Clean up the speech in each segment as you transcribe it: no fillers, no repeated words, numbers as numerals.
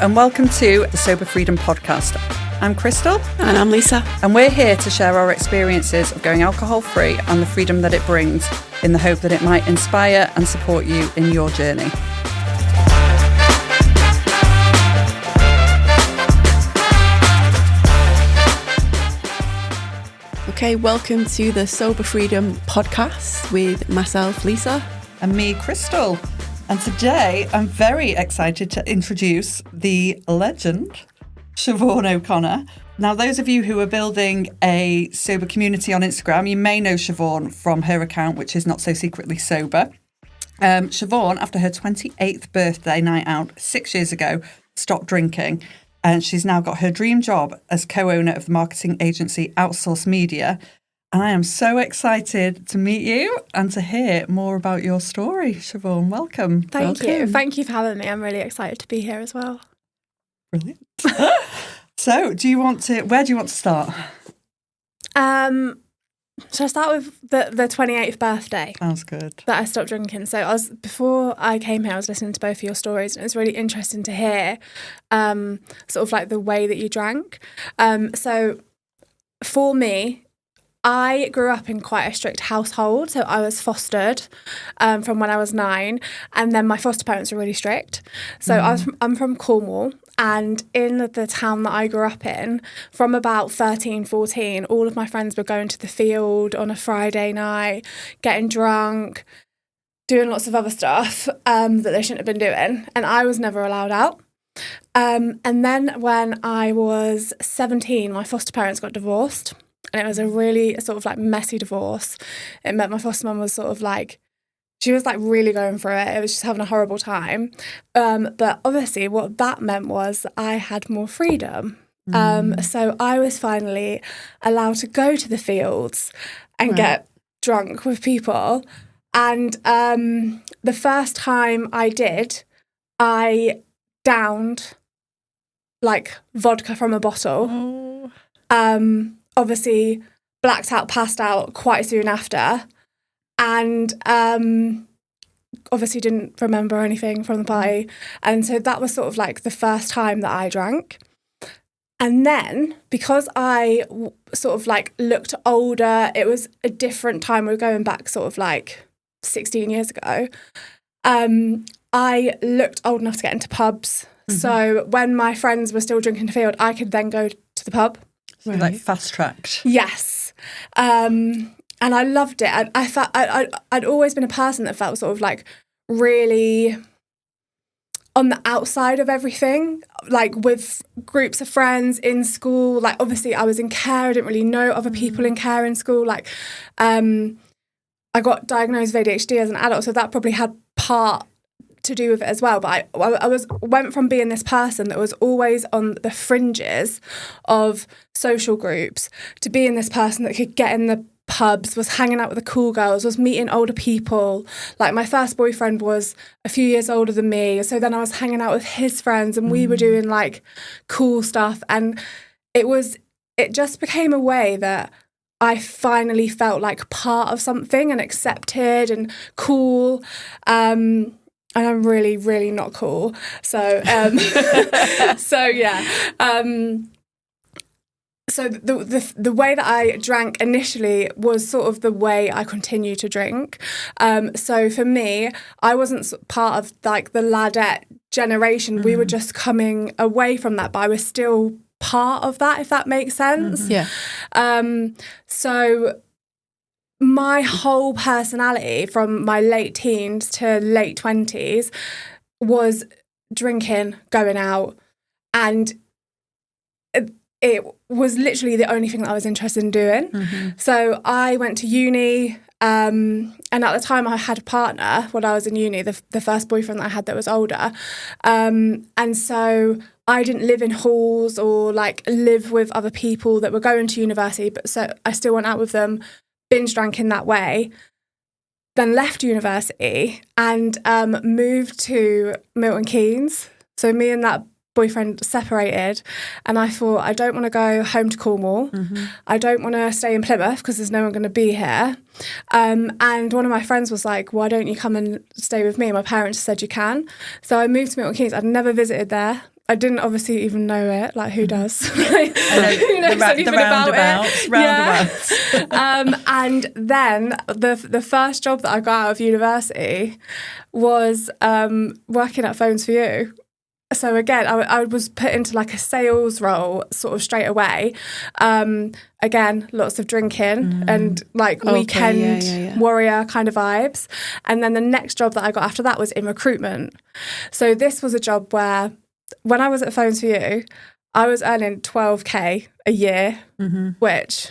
and welcome to the Sober Freedom Podcast. I'm Christal. And I'm Lisa. And we're here to share our experiences of going alcohol-free and the freedom that it brings, in the hope that it might inspire and support you in your journey. Okay, welcome to the Sober Freedom Podcast with myself, Lisa. And me, Christal. And today I'm very excited to introduce the legend, Siobhan O'Connor. Now, those of you who are building a sober community on Instagram, you may know Siobhan from her account, which is Not So Secretly Sober. Siobhan, after her 28th birthday night out 6 years ago, stopped drinking. And she's now got her dream job as co-owner of the marketing agency Outsource Media. And I am so excited to meet you and to hear more about your story. Siobhan, welcome. Thank you. Thank you for having me. I'm really excited to be here as well. Brilliant. So, where do you want to start? Shall I start with the 28th birthday? Sounds good. That I stopped drinking. So before I came here, I was listening to both of your stories, and it was really interesting to hear sort of like the way that you drank. So for me, I grew up in quite a strict household. So I was fostered from when I was 9, and then my foster parents were really strict. So I'm from Cornwall, and in the town that I grew up in, from about 13, 14, all of my friends were going to the field on a Friday night, getting drunk, doing lots of other stuff that they shouldn't have been doing, and I was never allowed out. And then when I was 17, my foster parents got divorced. And it was a really sort of like messy divorce. It meant my foster mum was sort of like, she was like really going through it. It was just having a horrible time. But obviously what that meant was I had more freedom. So I was finally allowed to go to the fields and get drunk with people. And the first time I did, I downed like vodka from a bottle. Obviously blacked out, passed out quite soon after, and obviously didn't remember anything from the party. And so that was sort of like the first time that I drank. And then because I sort of like looked older, it was a different time. We were going back sort of like 16 years ago. I looked old enough to get into pubs. So when my friends were still drinking the field, I could then go to the pub. So like fast-tracked. Yes. And I loved it. And I felt I'd always been a person that felt sort of like really on the outside of everything, like with groups of friends in school. Like obviously I was in care. I didn't really know other people in care in school. Like I got diagnosed with ADHD as an adult, so that probably had part to do with it as well. But I went from being this person that was always on the fringes of social groups to being this person that could get in the pubs, was hanging out with the cool girls, was meeting older people. Like my first boyfriend was a few years older than me, so then I was hanging out with his friends and we were doing like cool stuff, and it just became a way that I finally felt like part of something and accepted and cool. And I'm really, really not cool. So, so yeah. So the way that I drank initially was sort of the way I continue to drink. So for me, I wasn't part of like the ladette generation. We were just coming away from that, but I was still part of that, if that makes sense. Yeah. So my whole personality from my late teens to late 20s was drinking, going out, and it was literally the only thing that I was interested in doing. So I went to uni, and at the time I had a partner when I was in uni, the first boyfriend that I had that was older. And so I didn't live in halls or like live with other people that were going to university, but so I still went out with them, binge drank in that way, then left university and moved to Milton Keynes. So me and that boyfriend separated, and I thought, I don't want to go home to Cornwall. I don't want to stay in Plymouth because there's no one going to be here. And one of my friends was like, why don't you come and stay with me? And my parents said you can. So I moved to Milton Keynes. I'd never visited there. I didn't obviously even know it. Like, who does? I know, Who knows anything about roundabouts. it? And then the first job that I got out of university was working at Phones for You. So again, I was put into like a sales role sort of straight away. Again, lots of drinking and like weekend warrior kind of vibes. And then the next job that I got after that was in recruitment. So this was a job where when I was at Phones for You, I was earning 12k a year, which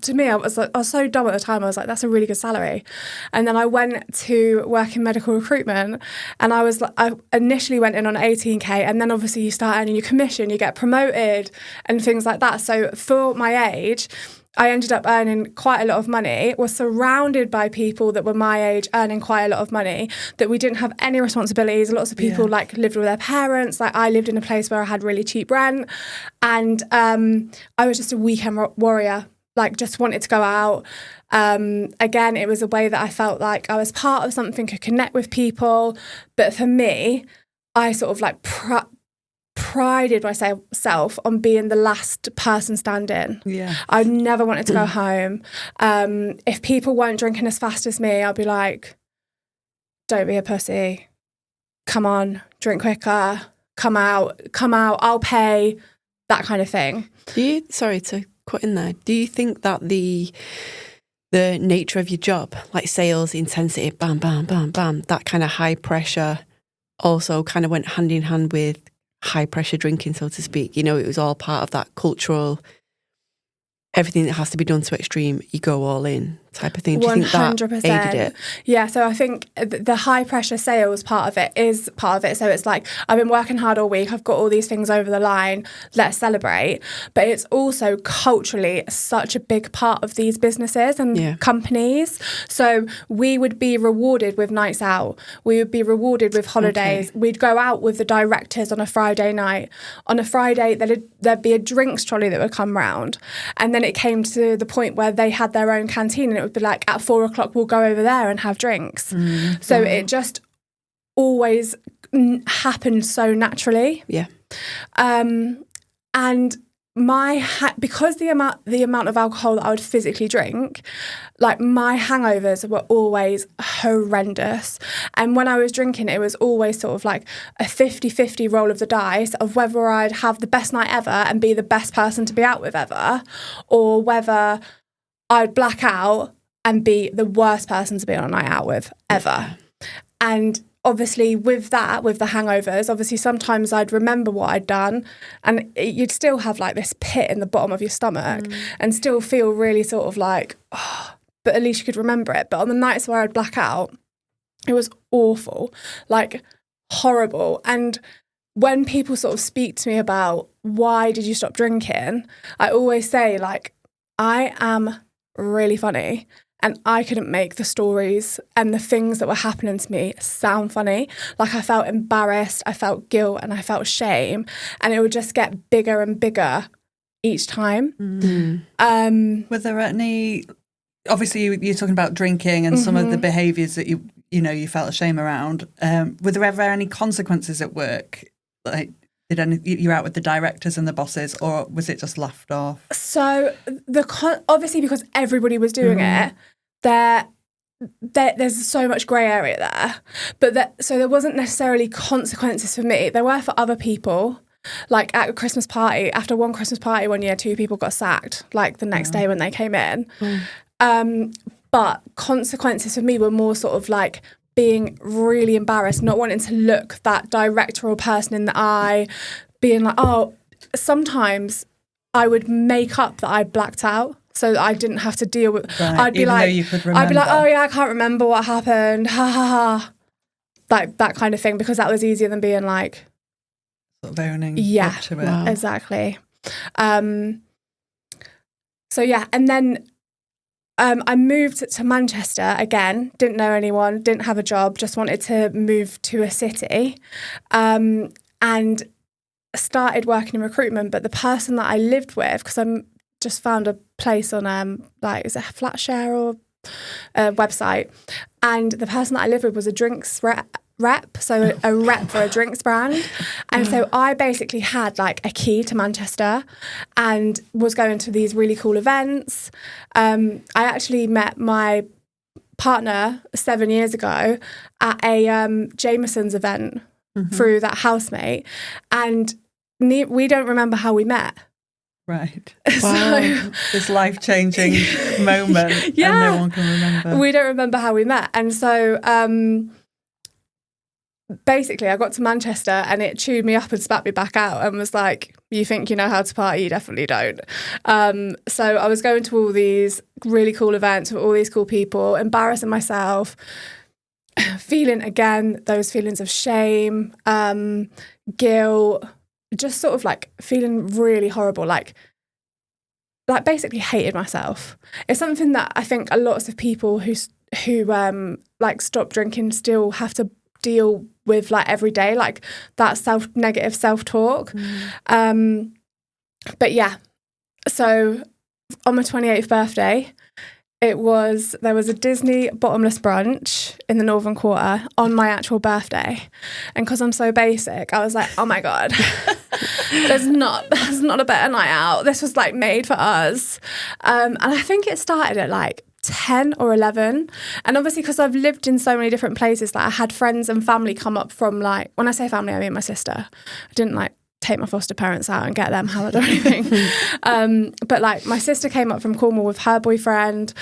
to me, I was so dumb at the time. I was like, that's a really good salary. And then I went to work in medical recruitment, and I initially went in on 18k, and then obviously you start earning your commission, you get promoted and things like that. So for my age, I ended up earning quite a lot of money, was surrounded by people that were my age earning quite a lot of money, that we didn't have any responsibilities. Lots of people like lived with their parents. Like I lived in a place where I had really cheap rent, and I was just a weekend warrior, like just wanted to go out. Again, it was a way that I felt like I was part of something, could connect with people. But for me, I sort of like prided myself on being the last person standing. Yeah, I never wanted to go home. If people weren't drinking as fast as me, I'd be like, don't be a pussy. Come on, drink quicker. Come out, I'll pay, that kind of thing. Sorry to cut in there. Do you think that the nature of your job, like sales, intensity, bam, bam, bam, bam, that kind of high pressure also kind of went hand in hand with high pressure drinking, so to speak? You know, it was all part of that cultural, everything that has to be done to extreme, you go all in type of thing. Do you think that 100%. aided it? Yeah, so I think the high pressure sales part of it is part of it. So it's like, I've been working hard all week, I've got all these things over the line, let's celebrate. But it's also culturally such a big part of these businesses and companies. So we would be rewarded with nights out, we would be rewarded with holidays. We'd go out with the directors on a Friday night. On a Friday, there'd be a drinks trolley that would come round. And then it came to the point where they had their own canteen, and it would be like, at 4 o'clock we'll go over there and have drinks. So it just always happened so naturally. Yeah. And because the amount of alcohol that I would physically drink, like my hangovers were always horrendous. And when I was drinking, it was always sort of like a 50-50 roll of the dice of whether I'd have the best night ever and be the best person to be out with ever, or whether I'd black out and be the worst person to be on a night out with ever. And obviously with the hangovers, obviously sometimes I'd remember what I'd done, and you'd still have like this pit in the bottom of your stomach and still feel really sort of like, oh, but at least you could remember it. But on the nights where I'd black out, it was awful, like horrible. And when people sort of speak to me about why did you stop drinking, I always say, like, I am really funny, and I couldn't make the stories and the things that were happening to me sound funny. Like, I felt embarrassed, I felt guilt, and I felt shame, and it would just get bigger and bigger each time. Were there any, obviously you're talking about drinking and some of the behaviours that you felt a shame around. Were there ever any consequences at work? Like, you're out with the directors and the bosses, or was it just laughed off? So obviously, because everybody was doing it, there's so much grey area there. But so there wasn't necessarily consequences for me. There were for other people. Like at a Christmas party, after one Christmas party one year, 2 people got sacked, like the next day when they came in. But consequences for me were more sort of like being really embarrassed, not wanting to look that directorial person in the eye, being like, oh, sometimes I would make up that I blacked out so that I didn't have to deal with. Right, I'd be like, oh yeah, I can't remember what happened, ha ha ha, like that kind of thing, because that was easier than being like sort of owning up to it. Wow. Exactly. So yeah, and then I moved to Manchester again, didn't know anyone, didn't have a job, just wanted to move to a city, and started working in recruitment. But the person that I lived with, because I just found a place on, like, is it Flatshare or a website, and the person that I lived with was a drinks rep, so a rep for a drinks brand. And so I basically had like a key to Manchester and was going to these really cool events. I actually met my partner 7 years ago at a Jameson's event through that housemate, and we don't remember how we met. Right. Wow. So, this life-changing moment, and no one can remember. We don't remember how we met. And so basically I got to Manchester and it chewed me up and spat me back out and was like, you think you know how to party? You definitely don't. So I was going to all these really cool events with all these cool people, embarrassing myself, feeling, again, those feelings of shame, guilt, just sort of like feeling really horrible, like basically hated myself. It's something that I think a lot of people who like stop drinking still have to deal with like every day, like that negative self-talk. But yeah, so on my 28th birthday, there was a Disney bottomless brunch in the Northern Quarter on my actual birthday. And because I'm so basic, I was like, oh my God, there's not a better night out. This was like made for us. And I think it started at like 10 or 11. And obviously because I've lived in so many different places, that I had friends and family come up from, like, when I say family, I mean my sister. I didn't like take my foster parents out and get them hammered or anything. But like my sister came up from Cornwall with her boyfriend.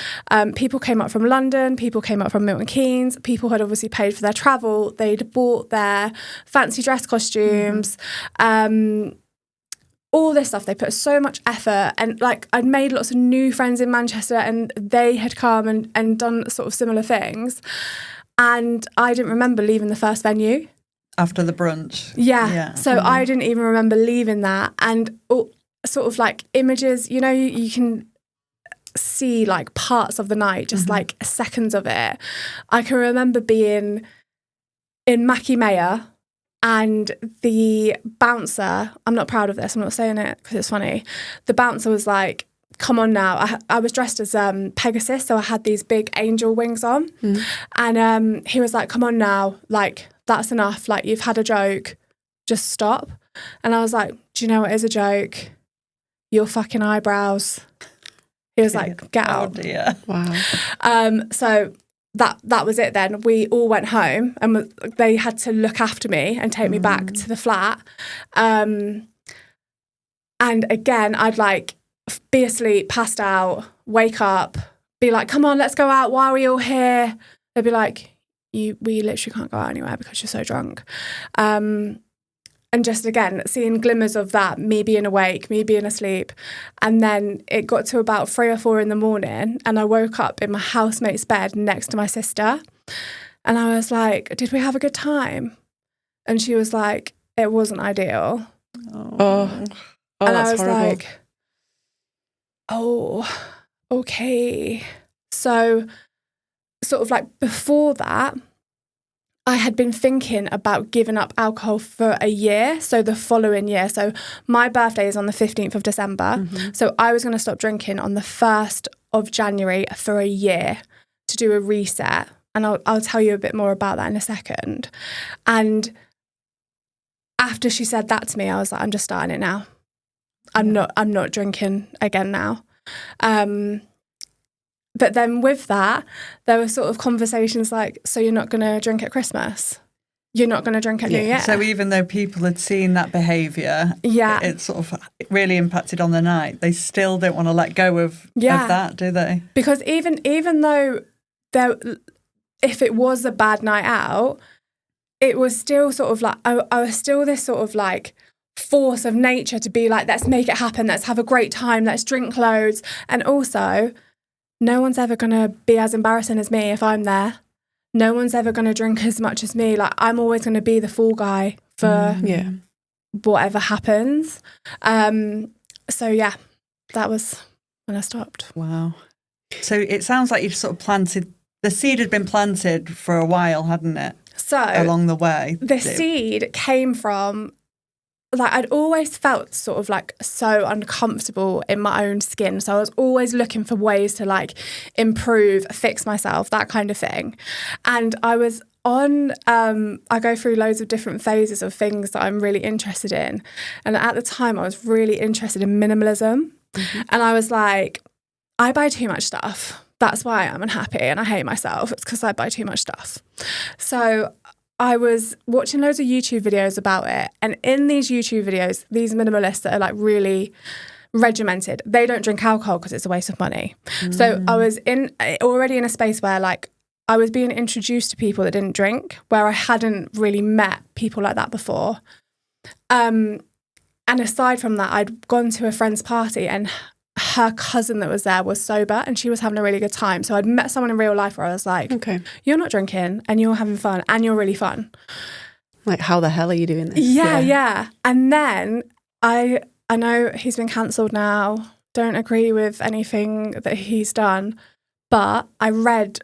People came up from London. People came up from Milton Keynes. People had obviously paid for their travel. They'd bought their fancy dress costumes. All this stuff. They put so much effort, and like I'd made lots of new friends in Manchester, and they had come and done sort of similar things. And I didn't remember leaving the first venue. After the brunch. Yeah. So I didn't even remember leaving that. And sort of like images, you know, you can see like parts of the night, just like seconds of it. I can remember being in Mackie Mayer, and the bouncer, I'm not proud of this, I'm not saying it because it's funny. The bouncer was like, come on now. I was dressed as Pegasus, so I had these big angel wings on. And he was like, come on now, like, that's enough. Like, you've had a joke, just stop. And I was like, do you know what is a joke? Your fucking eyebrows. He was like, get out. Oh dear. Wow. So that was it then. We all went home, and they had to look after me and take me back to the flat. And again, I'd like be asleep, passed out, wake up, be like, come on, let's go out. Why are we all here? They'd be like, we literally can't go out anywhere because you're so drunk. And just again, seeing glimmers of that, me being awake, me being asleep. And then it got to about 3 or 4 in the morning, and I woke up in my housemate's bed next to my sister. And I was like, did we have a good time? And she was like, it wasn't ideal. And I was horrible. Like, oh, okay. So sort of like before that, I had been thinking about giving up alcohol for a year. So the following year. So my birthday is on the 15th of December. So I was going to stop drinking on the 1st of January for a year to do a reset. And I'll tell you a bit more about that in a second. And after she said that to me, I was like, I'm just starting it now. I'm not drinking again now. But then with that, there were sort of conversations like, so you're not going to drink at Christmas? You're not going to drink at New Year? So even though people had seen that behaviour, it sort of really impacted on the night, they still don't want to let go of that, do they? Because even though if it was a bad night out, it was still sort of like, I was still this sort of like force of nature to be like, let's make it happen, let's have a great time, let's drink loads. And also, no one's ever going to be as embarrassing as me if I'm there. No one's ever going to drink as much as me. Like, I'm always going to be the fool guy for whatever happens. So, yeah, that was when I stopped. Wow. So it sounds like you've sort of planted, the seed had been planted for a while, hadn't it? So along the way. The seed came from, like, I'd always felt sort of like so uncomfortable in my own skin. So I was always looking for ways to like improve, fix myself, that kind of thing. And I was I go through loads of different phases of things that I'm really interested in. And at the time I was really interested in minimalism. And I was like, I buy too much stuff. That's why I'm unhappy and I hate myself. It's because I buy too much stuff. So I was watching loads of YouTube videos about it. And in these YouTube videos, these minimalists that are like really regimented, they don't drink alcohol because it's a waste of money. So I was already in a space where like I was being introduced to people that didn't drink, where I hadn't really met people like that before. And aside from that, I'd gone to a friend's party and her cousin that was there was sober and she was having a really good time. So I'd met someone in real life where I was like, okay, you're not drinking and you're having fun and you're really fun. Like, how the hell are you doing this? Yeah. And then I know he's been cancelled now. Don't agree with anything that he's done. But I read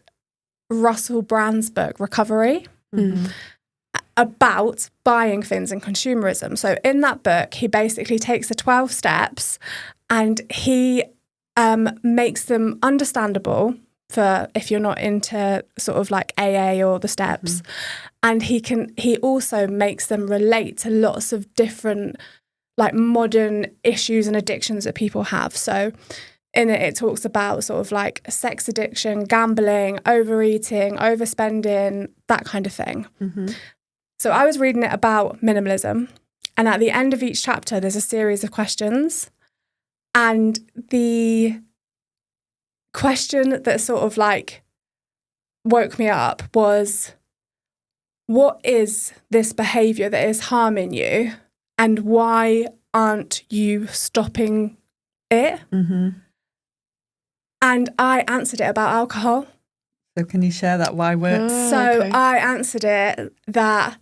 Russell Brand's book, Recovery, about buying things and consumerism. So in that book, he basically takes the 12 steps and he makes them understandable for if you're not into sort of like AA or the steps. And he also makes them relate to lots of different like modern issues and addictions that people have. So in it talks about sort of like sex addiction, gambling, overeating, overspending, that kind of thing. So I was reading it about minimalism. And at the end of each chapter, there's a series of questions. And the question that sort of like woke me up was, what is this behaviour that is harming you? And why aren't you stopping it? And I answered it about alcohol. So can you share that? Why works? I answered it that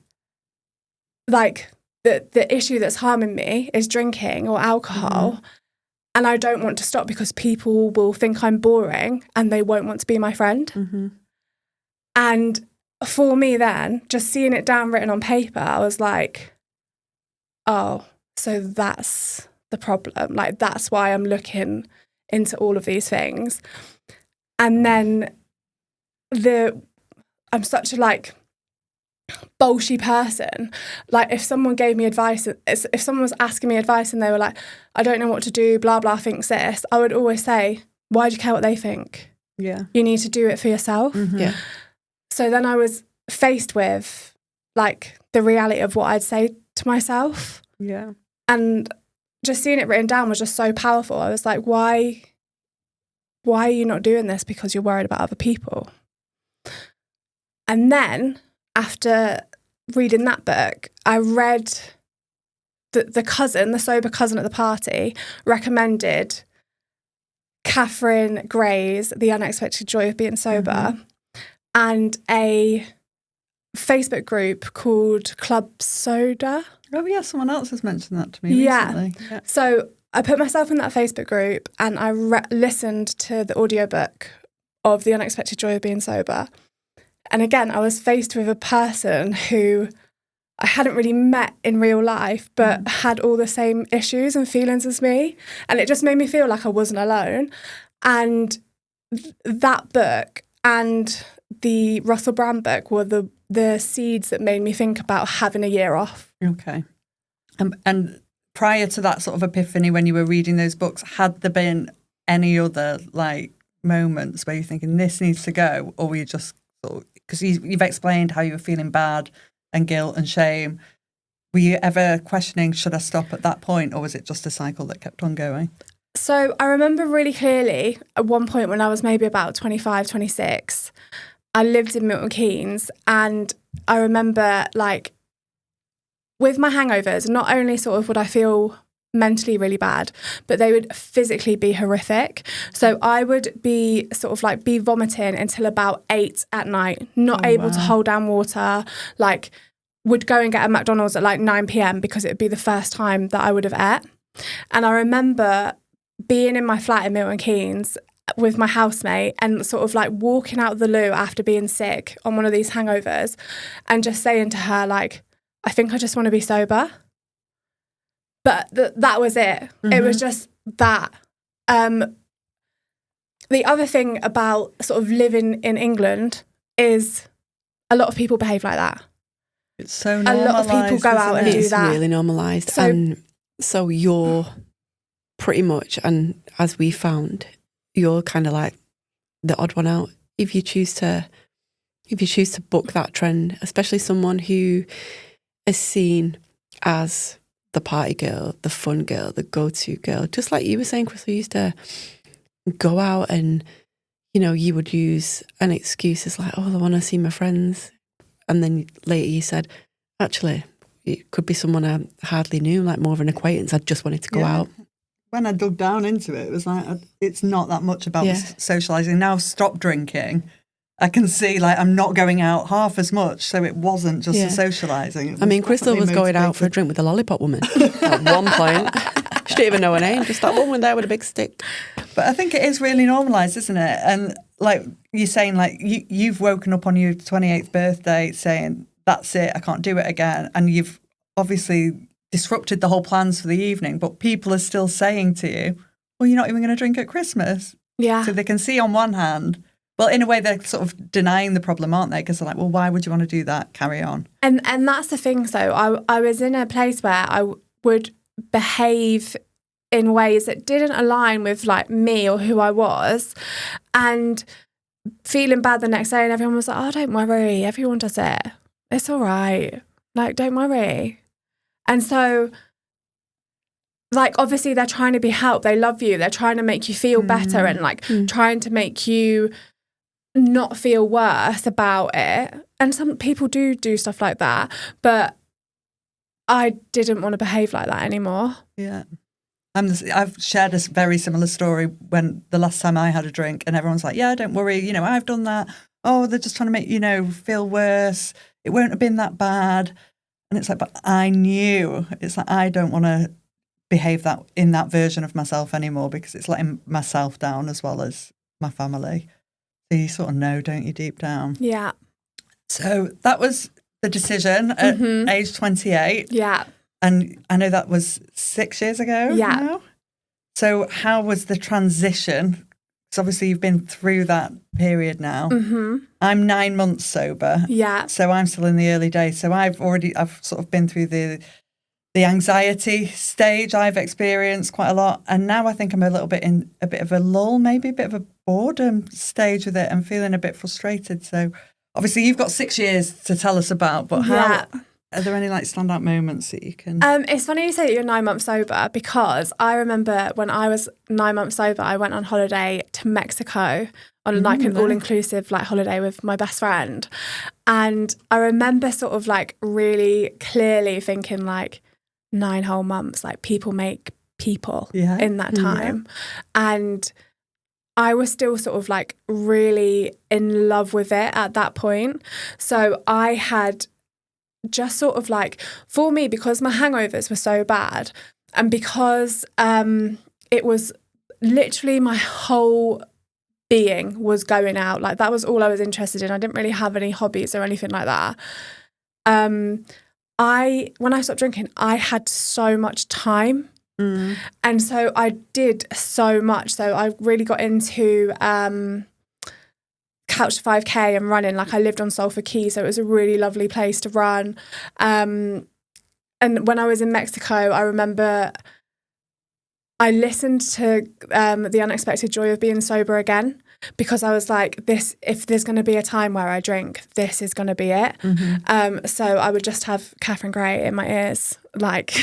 like the issue that's harming me is drinking or alcohol. And I don't want to stop because people will think I'm boring and they won't want to be my friend. And for me then, just seeing it down written on paper, I was like, oh, so that's the problem. Like, that's why I'm looking into all of these things. And then I'm such a like bolshy person. Like if someone gave me advice, if someone was asking me advice and they were like, I don't know what to do, blah, blah, thinks this, I would always say, why do you care what they think? Yeah. You need to do it for yourself. Yeah. So then I was faced with like the reality of what I'd say to myself. Yeah. And just seeing it written down was just so powerful. I was like, why are you not doing this because you're worried about other people? And then after reading that book, I read the sober cousin at the party recommended Catherine Gray's The Unexpected Joy of Being Sober and a Facebook group called Club Soda. Oh yeah, someone else has mentioned that to me recently. Yeah. So I put myself in that Facebook group and I listened to the audiobook of The Unexpected Joy of Being Sober. And again, I was faced with a person who I hadn't really met in real life, but had all the same issues and feelings as me. And it just made me feel like I wasn't alone. And that book and the Russell Brand book were the seeds that made me think about having a year off. Okay. And prior to that sort of epiphany when you were reading those books, had there been any other like moments where you're thinking this needs to go, or were you just because you've explained how you were feeling bad and guilt and shame, were you ever questioning, should I stop at that point, or was it just a cycle that kept on going? So I remember really clearly at one point when I was maybe about 25, 26, I lived in Milton Keynes, and I remember like with my hangovers, not only sort of would I feel mentally really bad, but they would physically be horrific. So I would be sort of like be vomiting until about 8 at night, not able to hold down water, like would go and get a McDonald's at like 9 p.m. because it would be the first time that I would have ate. And I remember being in my flat in Milton Keynes with my housemate and sort of like walking out of the loo after being sick on one of these hangovers and just saying to her like, I think I just want to be sober. But that was it. It was just that. The other thing about sort of living in England is a lot of people behave like that. It's so A normalised. lot of people go out and do It's that. really normalised. So- And so you're pretty much, and as we found, you're kind of like the odd one out. If you choose to book that trend, especially someone who is seen as the party girl, the fun girl, the go-to girl, just like you were saying, Christal, you used to go out and, you know, you would use an excuse as like, oh, I want to see my friends. And then later you said, actually, it could be someone I hardly knew, like more of an acquaintance. I just wanted to go out. When I dug down into it, it was like, it's not that much about Yeah. socialising. Now I've stopped drinking. I can see, like, I'm not going out half as much, so it wasn't just the socialising. I mean, Christal was going out for a drink with a lollipop woman at one point. She didn't even know her name, just that woman there with a big stick. But I think it is really normalised, isn't it? And like you're saying, like you've woken up on your 28th birthday saying, that's it, I can't do it again. And you've obviously disrupted the whole plans for the evening, but people are still saying to you, well, you're not even going to drink at Christmas. Yeah. So they can see on one hand, well, in a way, they're sort of denying the problem, aren't they? Because they're like, well, why would you want to do that? Carry on. And that's the thing. So I was in a place where I would behave in ways that didn't align with like me or who I was, and feeling bad the next day. And everyone was like, oh, don't worry. Everyone does it. It's all right. Like, don't worry. And so, like, obviously they're trying to be helped. They love you. They're trying to make you feel better and like trying to make you not feel worse about it. And some people do stuff like that, but I didn't want to behave like that anymore. Yeah. I've shared a very similar story when the last time I had a drink and everyone's like, yeah, don't worry, you know, I've done that. Oh, they're just trying to make, you know, feel worse. It won't have been that bad. And it's like, but I knew. It's like, I don't want to behave that in that version of myself anymore because it's letting myself down as well as my family. So you sort of know, don't you, deep down? Yeah. So that was the decision at age 28. Yeah. And I know that was 6 years ago. Yeah. Now. So how was the transition? Because obviously you've been through that period now. I'm 9 months sober. Yeah. So I'm still in the early days. So I've sort of been through the anxiety stage. I've experienced quite a lot. And now I think I'm a bit of a lull, maybe a bit of a boredom stage with it and feeling a bit frustrated. So obviously you've got 6 years to tell us about, but how are there any like standout moments that you can? It's funny you say that you're 9 months sober because I remember when I was 9 months sober, I went on holiday to Mexico on like an all-inclusive like holiday with my best friend. And I remember sort of like really clearly thinking like 9 whole months, like people make people in that time. And I was still sort of like really in love with it at that point. So I had just sort of like, for me, because my hangovers were so bad and because it was literally my whole being was going out, like that was all I was interested in. I didn't really have any hobbies or anything like that. When I stopped drinking, I had so much time. And so I did so much. So I really got into Couch to 5K and running. Like I lived on Salford Quay, so it was a really lovely place to run. And when I was in Mexico, I remember I listened to The Unexpected Joy of Being Sober again because I was like, if there's going to be a time where I drink, this is going to be it. So I would just have Catherine Gray in my ears, like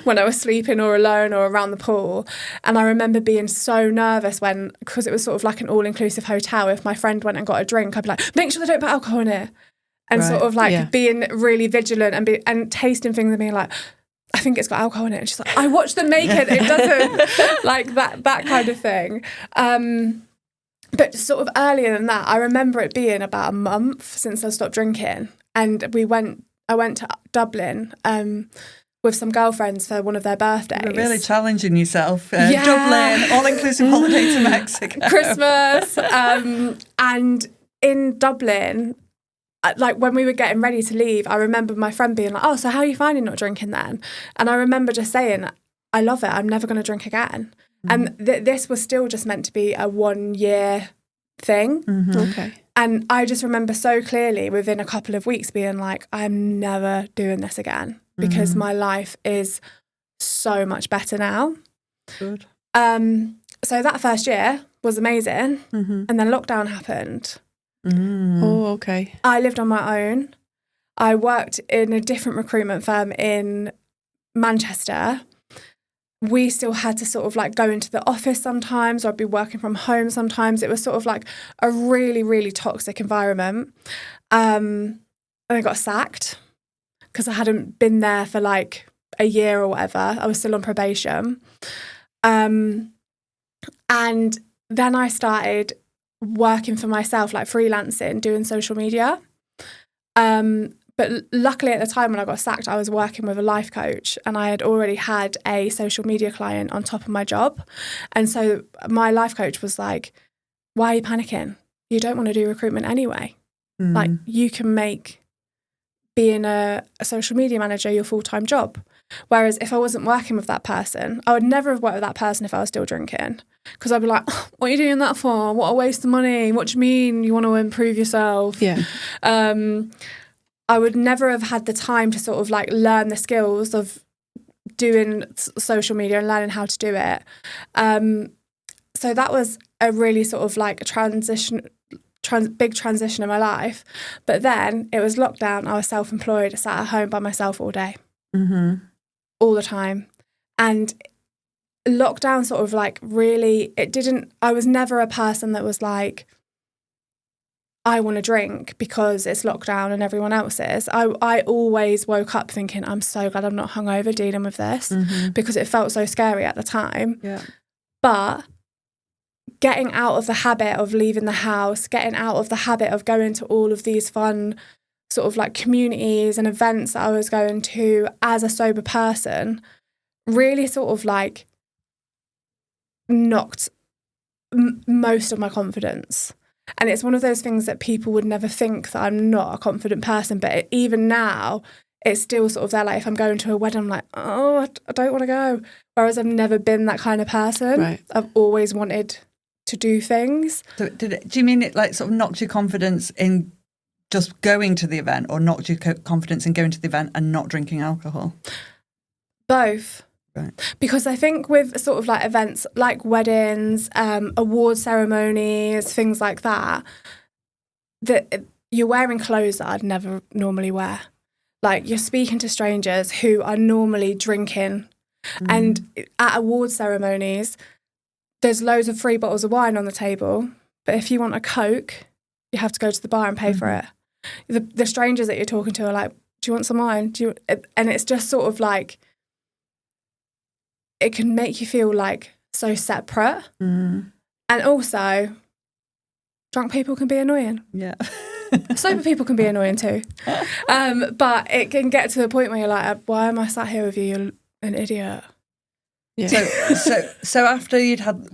when I was sleeping or alone or around the pool. And I remember being so nervous because it was sort of like an all-inclusive hotel. If my friend went and got a drink, I'd be like, make sure they don't put alcohol in it. And sort of like being really vigilant and tasting things and being like, I think it's got alcohol in it. And she's like, I watched them naked. It doesn't. Like that kind of thing. But sort of earlier than that, I remember it being about a month since I stopped drinking. And I went to Dublin with some girlfriends for one of their birthdays. You're really challenging yourself. Dublin, all-inclusive holiday to Mexico. Christmas. And in Dublin, like when we were getting ready to leave, I remember my friend being like, oh, so how are you finding not drinking then? And I remember just saying, I love it. I'm never going to drink again. And this was still just meant to be a 1 year thing. Okay. And I just remember so clearly within a couple of weeks being like, I'm never doing this again because my life is so much better now. Good. So that first year was amazing. And then lockdown happened. Oh, okay. I lived on my own. I worked in a different recruitment firm in Manchester. We still had to sort of like go into the office sometimes, or I'd be working from home sometimes. It was sort of like a really, really toxic environment. And I got sacked because I hadn't been there for like a year or whatever. I was still on probation. And then I started working for myself, like freelancing, doing social media. But luckily at the time when I got sacked, I was working with a life coach and I had already had a social media client on top of my job. And so my life coach was like, why are you panicking? You don't want to do recruitment anyway. Like you can make being a social media manager your full-time job. Whereas if I wasn't working with that person, I would never have worked with that person if I was still drinking. Because I'd be like, what are you doing that for? What a waste of money. What do you mean you want to improve yourself? Yeah. I would never have had the time to sort of like learn the skills of doing social media and learning how to do it. So that was a really sort of like a big transition in my life. But then it was lockdown. I was self-employed. I sat at home by myself all day, all the time. And lockdown sort of like really, I was never a person that was like, I want to drink because it's lockdown and everyone else is. I always woke up thinking, I'm so glad I'm not hungover dealing with this because it felt so scary at the time. Yeah. But getting out of the habit of leaving the house, getting out of the habit of going to all of these fun sort of like communities and events that I was going to as a sober person really sort of like knocked most of my confidence. And it's one of those things that people would never think that I'm not a confident person. But even now, it's still sort of there. Like if I'm going to a wedding, I'm like, oh, I don't want to go. Whereas I've never been that kind of person. Right. I've always wanted to do things. So do you mean it like sort of knocked your confidence in just going to the event, or knocked your confidence in going to the event and not drinking alcohol? Both. Right. Because I think with sort of like events like weddings, award ceremonies, things like that, that you're wearing clothes that I'd never normally wear. Like you're speaking to strangers who are normally drinking. And at award ceremonies, there's loads of free bottles of wine on the table. But if you want a Coke, you have to go to the bar and pay for it. The strangers that you're talking to are like, do you want some wine? And it's just sort of like, it can make you feel like so separate. And also, drunk people can be annoying. Yeah. Sober people can be annoying too. But it can get to the point where you're like, why am I sat here with you? You're an idiot. Yeah. So after we'd had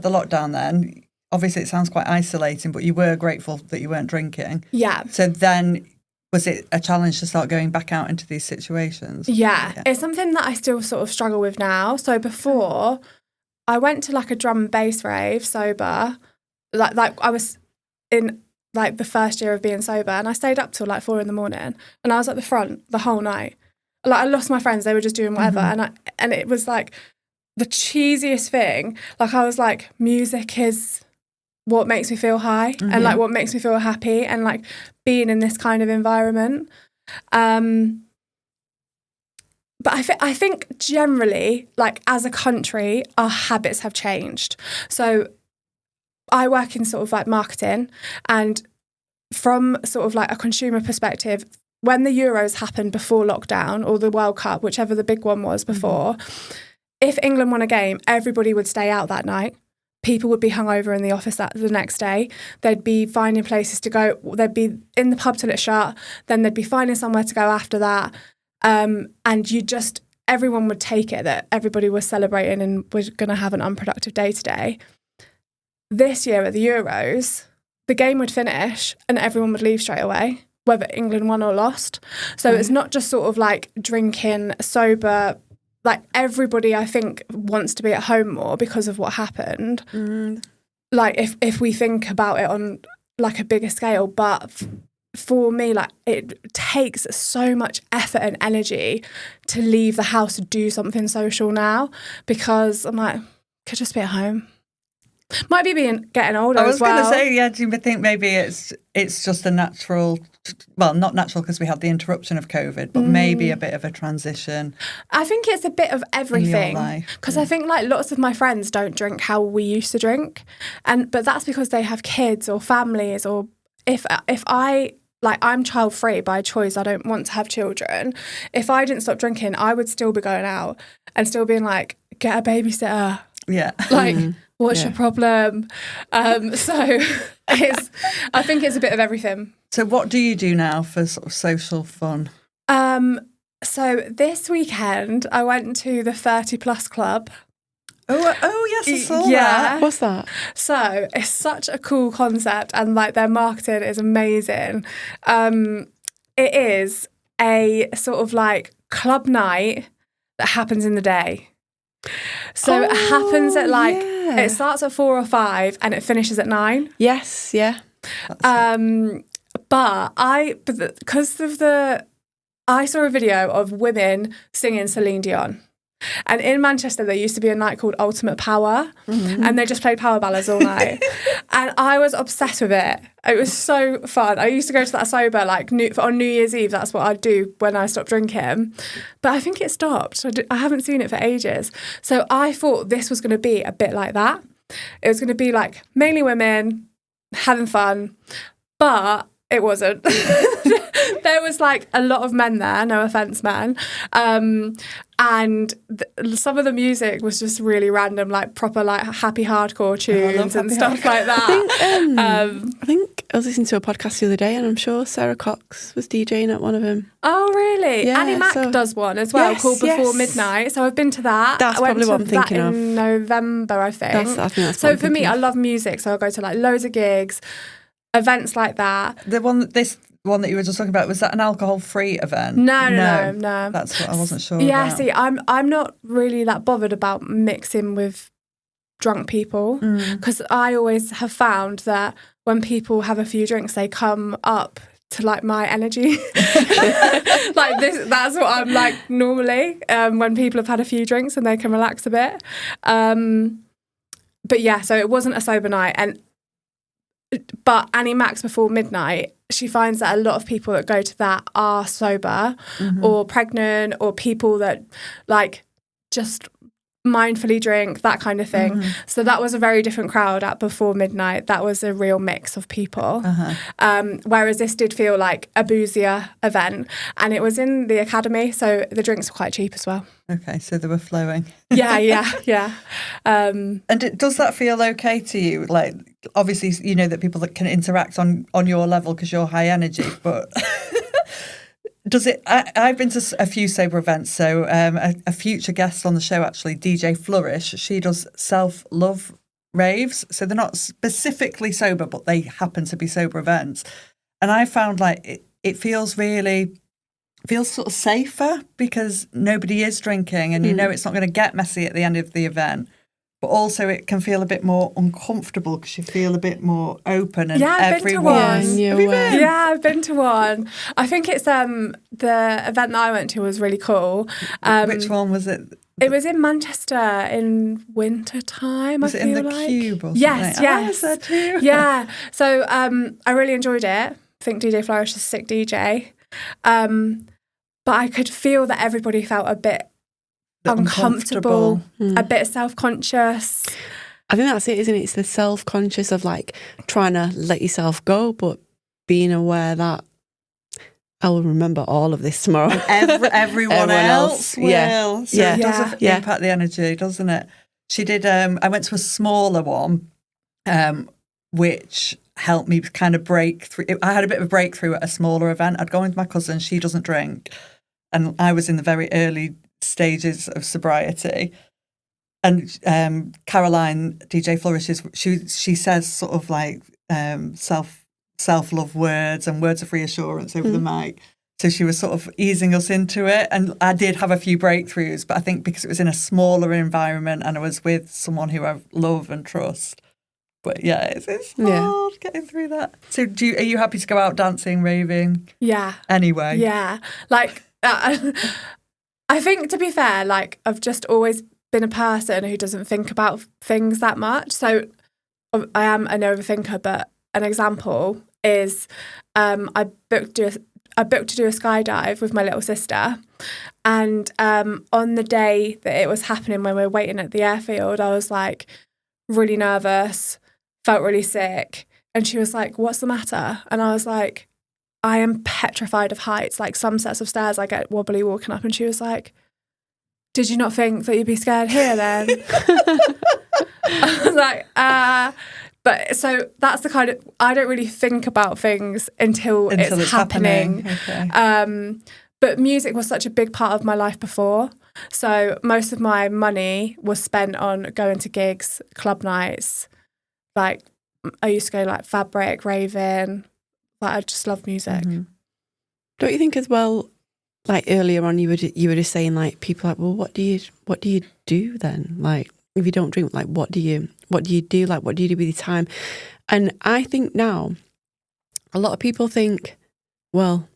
the lockdown then, obviously it sounds quite isolating, but you were grateful that you weren't drinking. Yeah. So then was it a challenge to start going back out into these situations? Yeah. It's something that I still sort of struggle with now. So before, I went to like a drum and bass rave sober. Like I was in like the first year of being sober, and I stayed up till like 4 a.m, and I was at the front the whole night. Like I lost my friends; they were just doing whatever, and it was like the cheesiest thing. Like I was like, music is what makes me feel high, and like what makes me feel happy, and like being in this kind of environment. But I think generally, like as a country, our habits have changed. So I work in sort of like marketing, and from sort of like a consumer perspective, when the Euros happened before lockdown, or the World Cup, whichever the big one was before, if England won a game, everybody would stay out that night. People would be hungover in the office the next day. They'd be finding places to go. They'd be in the pub till it's shut. Then they'd be finding somewhere to go after that. And everyone would take it that everybody was celebrating and was going to have an unproductive day today. This year at the Euros, the game would finish and everyone would leave straight away, whether England won or lost. So it's not just sort of like drinking, sober. Like everybody, I think, wants to be at home more because of what happened. like if we think about it on like a bigger scale, but for me, like it takes so much effort and energy to leave the house to do something social now, because I'm like, could just be at home. Might be getting older as well. I was going to say, yeah, do you think maybe it's just a natural, well, not natural because we had the interruption of COVID, but maybe a bit of a transition? I think it's a bit of everything, because I think like lots of my friends don't drink how we used to drink, but that's because they have kids or families, or if I, like, I'm child free by choice, I don't want to have children. If I didn't stop drinking, I would still be going out and still being like, get a babysitter. Yeah. Like, what's your problem? So I think it's a bit of everything. So what do you do now for sort of social fun? So this weekend I went to the 30 Plus Club. Oh yes, I saw that. What's that? So it's such a cool concept, and like their marketing is amazing. It is a sort of like club night that happens in the day. So it happens at like, it starts at 4 or 5 and it finishes at 9. Yes, yeah. But I saw a video of women singing Celine Dion. And in Manchester, there used to be a night called Ultimate Power, and they just played power ballads all night. And I was obsessed with it. It was so fun. I used to go to that sober, like on New Year's Eve. That's what I'd do when I stopped drinking. But I think it stopped. I haven't seen it for ages. So I thought this was going to be a bit like that. It was going to be like mainly women having fun, but it wasn't. There was like a lot of men there, no offence, men. And some of the music was just really random, like proper like happy hardcore tunes and stuff like that. I think I was listening to a podcast the other day, and I'm sure Sarah Cox was DJing at one of them. Oh, really? Yeah, Annie Mac does one as well, called Before Midnight. So I've been to that. That's probably what I'm thinking of. In November, I think. I think that's so for me, I love music, so I'll go to like loads of gigs, events like that. This one that you were just talking about, was that an alcohol-free event? No. That's what I wasn't sure Yeah, about. see, I'm not really that bothered about mixing with drunk people, because I always have found that when people have a few drinks, they come up to like my energy. Like this, that's what I'm like normally, when people have had a few drinks and they can relax a bit. But yeah, so it wasn't a sober night, but Annie Mac's Before Midnight, she finds that a lot of people that go to that are sober or pregnant, or people that like just mindfully drink, that kind of thing. So that was a very different crowd at Before Midnight. That was a real mix of people. Whereas this did feel like a boozier event, and it was in the academy, so the drinks were quite cheap as well. Okay, so they were flowing. Yeah. And does that feel okay to you? Like, obviously, you know that people that can interact on your level because you're high energy, but does it? I've been to a few sober events. So a future guest on the show, actually, DJ Flourish, she does self-love raves. So they're not specifically sober, but they happen to be sober events. And I found like it feels sort of safer because nobody is drinking, and you know it's not going to get messy at the end of the event. But also it can feel a bit more uncomfortable because you feel a bit more open, and I've been to one. Have you been? Yeah, I've been to one. I think it's the event that I went to was really cool. Which one was it? It was in Manchester in winter time. Was it in the Cube or something? Yes. I was there too. Yeah. So I really enjoyed it. I think DJ Flourish is a sick DJ. But I could feel that everybody felt a bit uncomfortable, a bit self-conscious. I think that's it, isn't it? It's the self-conscious of like trying to let yourself go, but being aware that I will remember all of this tomorrow. Everyone else will. Yeah. So it does impact the energy, doesn't it? She did. I went to a smaller one, which helped me kind of break through. I had a bit of a breakthrough at a smaller event. I'd gone with my cousin. She doesn't drink. And I was in the very early stages of sobriety. And Caroline, DJ Flourishes, she says sort of like self-love words and words of reassurance over the mic. So she was sort of easing us into it. And I did have a few breakthroughs, but I think because it was in a smaller environment and I was with someone who I love and trust, But yeah, it's hard getting through that. So are you happy to go out dancing, raving? Yeah. Anyway. Yeah. Like, I think, to be fair, like, I've just always been a person who doesn't think about things that much. So I am an overthinker, but an example is I booked to do a skydive with my little sister. And on the day that it was happening, when we were waiting at the airfield, I was like really nervous, felt really sick. And she was like, "What's the matter?" And I was like, "I am petrified of heights. Like, some sets of stairs I get wobbly walking up." And she was like, "Did you not think that you'd be scared here then?" I was like, But so that's the kind of, I don't really think about things until it's happening. Okay. But music was such a big part of my life before. So most of my money was spent on going to gigs, club nights. Like, I used to go like Fabric, raving. Like, I just love music. Mm-hmm. Don't you think as well, like earlier on you were just saying, like, people are like, well, what do you do then? Like, if you don't drink, like, what do you do? Like, what do you do with your time? And I think now a lot of people think, well,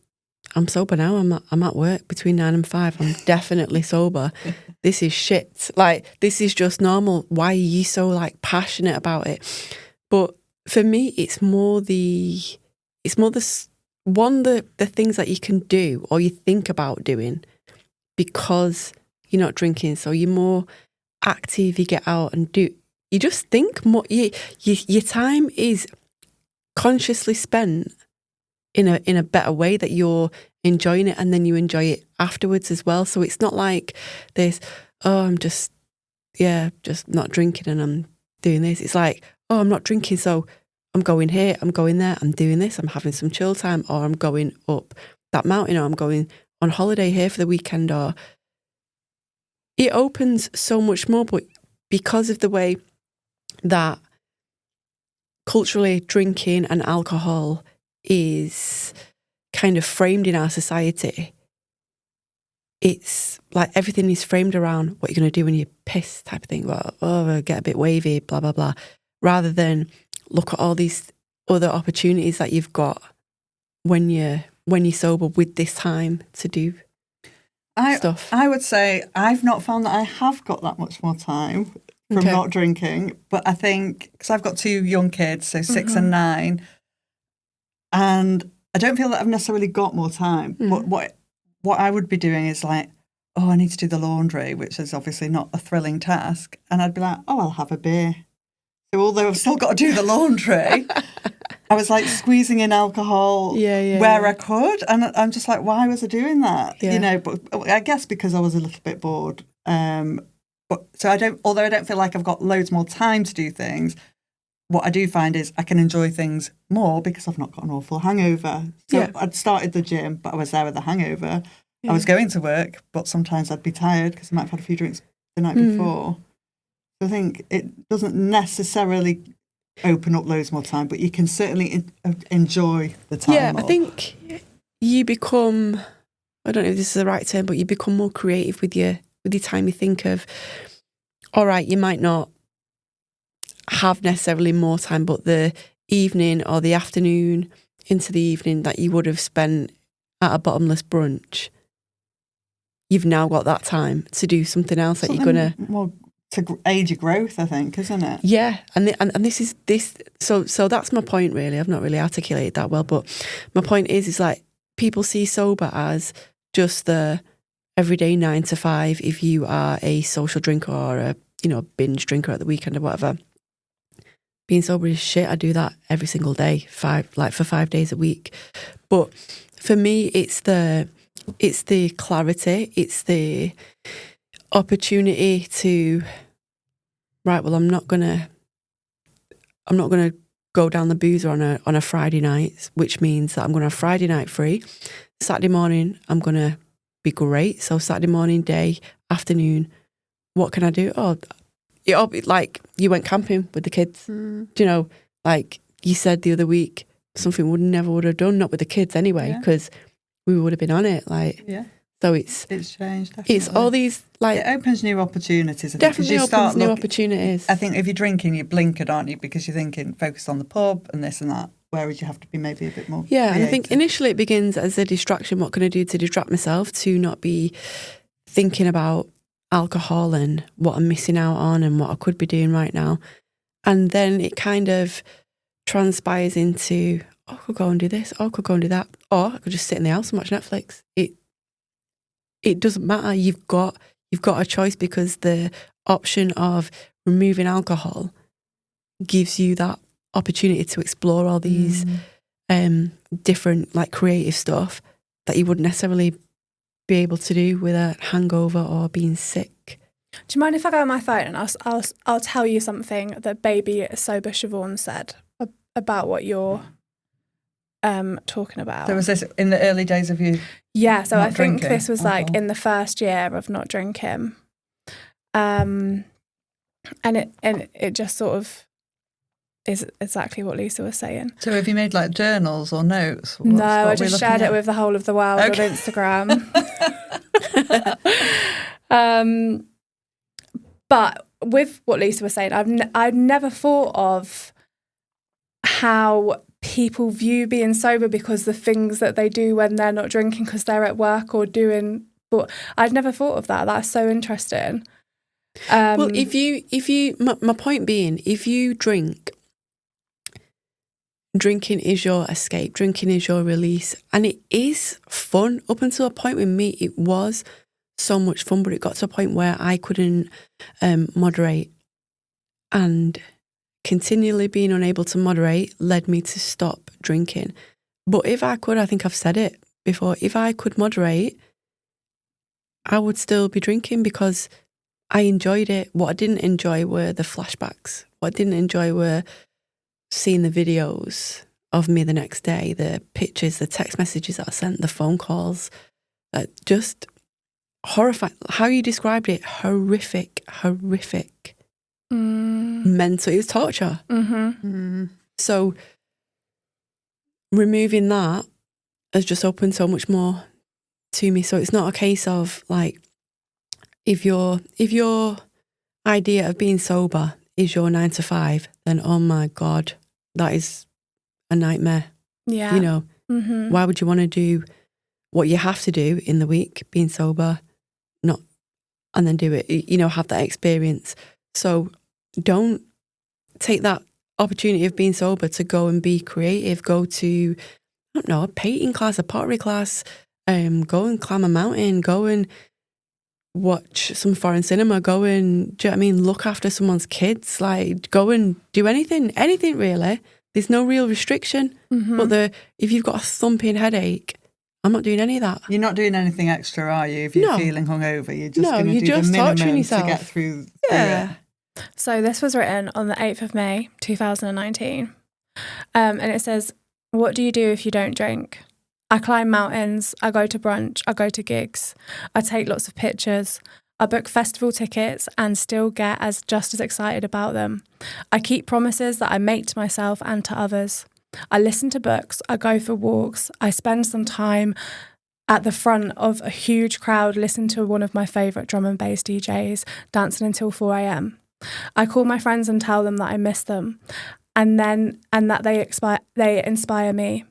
I'm sober now. I'm at work between 9 and 5. I'm definitely sober. This is shit. Like, this is just normal. Why are you so like passionate about it? But for me, it's more the things that you can do or you think about doing because you're not drinking. So you're more active. You get out and do. You just think more. Your time is consciously spent in a better way, that you're enjoying it, and then you enjoy it afterwards as well. So it's not like this, oh, I'm just not drinking and I'm doing this. It's like, oh, I'm not drinking, so I'm going here, I'm going there, I'm doing this, I'm having some chill time, or I'm going up that mountain, or I'm going on holiday here for the weekend, or it opens so much more. But because of the way that culturally drinking and alcohol is kind of framed in our society, it's like everything is framed around what you're going to do when you're pissed type of thing. Well, oh, get a bit wavy, blah, blah, blah. Rather than look at all these other opportunities that you've got when you're sober with this time to do stuff. I would say I've not found that I have got that much more time from not drinking. But I think, because I've got 2 young kids, so 6 and 9, and I don't feel that I've necessarily got more time. But what I would be doing is like, oh, I need to do the laundry, which is obviously not a thrilling task. And I'd be like, oh, I'll have a beer. So although I've still got to do the laundry, I was like squeezing in alcohol where I could. And I'm just like, why was I doing that? Yeah. You know, but I guess because I was a little bit bored. But so although I don't feel like I've got loads more time to do things, what I do find is I can enjoy things more because I've not got an awful hangover. So I'd started the gym, but I was there with a hangover. Yeah. I was going to work, but sometimes I'd be tired because I might have had a few drinks the night before. So I think it doesn't necessarily open up loads more time, but you can certainly enjoy the time. Yeah, more. I think you become, I don't know if this is the right term, but you become more creative with your time. You think of, all right, you might not have necessarily more time, but the evening or the afternoon into the evening that you would have spent at a bottomless brunch, you've now got that time to do something else that you're going to... More to age your growth, I think, isn't it? Yeah, and this is this. So that's my point, really. I've not really articulated that well, but my point is like people see sober as just the everyday 9 to 5 if you are a social drinker or a binge drinker at the weekend or whatever. Being sober is shit. I do that every single day, for 5 days a week. But for me, it's the clarity, it's the opportunity to, right, well, I'm not gonna go down the boozer on a Friday night, which means that I'm gonna have Friday night free. Saturday morning, I'm gonna be great. So Saturday morning, day, afternoon, what can I do? Oh, like you went camping with the kids. Like you said the other week, something we never would have done, not with the kids anyway, because we would have been on it. Like, So it's changed. Definitely. It's all these like it opens new opportunities. I think, definitely opens new opportunities. I think if you're drinking, you're blinkered, aren't you? Because you're thinking focus on the pub and this and that. Whereas you have to be maybe a bit more. Yeah, creative. and I think initially it begins as a distraction. What can I do to distract myself to not be thinking about alcohol and what I'm missing out on and what I could be doing right now. And then it kind of transpires into, oh, I could go and do this, oh, I could go and do that, or I could just sit in the house and watch Netflix. It doesn't matter. You've got a choice because the option of removing alcohol gives you that opportunity to explore all these different like creative stuff that you wouldn't necessarily be able to do with a hangover or being sick. Do you mind if I go on my phone and I'll tell you something that baby sober Siobhan said about what you're talking about? So was this in the early days of you? Yeah, so I think drinking this was like alcohol? in the first year of not drinking, and it just sort of is exactly what Lisa was saying. So have you made like journals or notes? No, I just shared it with the whole of the world on Instagram. But with what Lisa was saying, I've never thought of how people view being sober because the things that they do when they're not drinking because they're at work or doing. But I'd never thought of that. That's so interesting. Well, if you, my point being, if you drink, drinking is your escape. Drinking is your release, and it is fun. Up until a point with me, it was so much fun, but it got to a point where I couldn't moderate, and continually being unable to moderate led me to stop drinking. But if I could, I think I've said it before, if I could moderate, I would still be drinking because I enjoyed it. What I didn't enjoy were the flashbacks. What I didn't enjoy were seeing the videos of me the next day, the pictures, the text messages that I sent, the phone calls, just horrifying. How you described it, horrific. Mental, it was torture. So removing that has just opened so much more to me. So it's not a case of like, if your idea of being sober is your 9 to 5, then oh my God, that is a nightmare. Yeah. You know, why would you want to do what you have to do in the week, being sober, not, and then do it, you know, have that experience. So don't take that opportunity of being sober to go and be creative. Go to, I don't know, a painting class, a pottery class, go and climb a mountain, go and watch some foreign cinema, go and, do you know what I mean, look after someone's kids, like go and do anything really. There's no real restriction. But if you've got a thumping headache, I'm not doing any of that. You're not doing anything extra, are you? If you're feeling hungover, you're just going to do just the torturing minimum yourself to get through Yeah. it. So this was written on the 8th of May, 2019. And it says, what do you do if you don't drink? I climb mountains, I go to brunch, I go to gigs, I take lots of pictures, I book festival tickets and still get just as excited about them. I keep promises that I make to myself and to others. I listen to books, I go for walks, I spend some time at the front of a huge crowd listening to one of my favourite drum and bass DJs dancing until 4 a.m. I call my friends and tell them that I miss them and that they inspire me.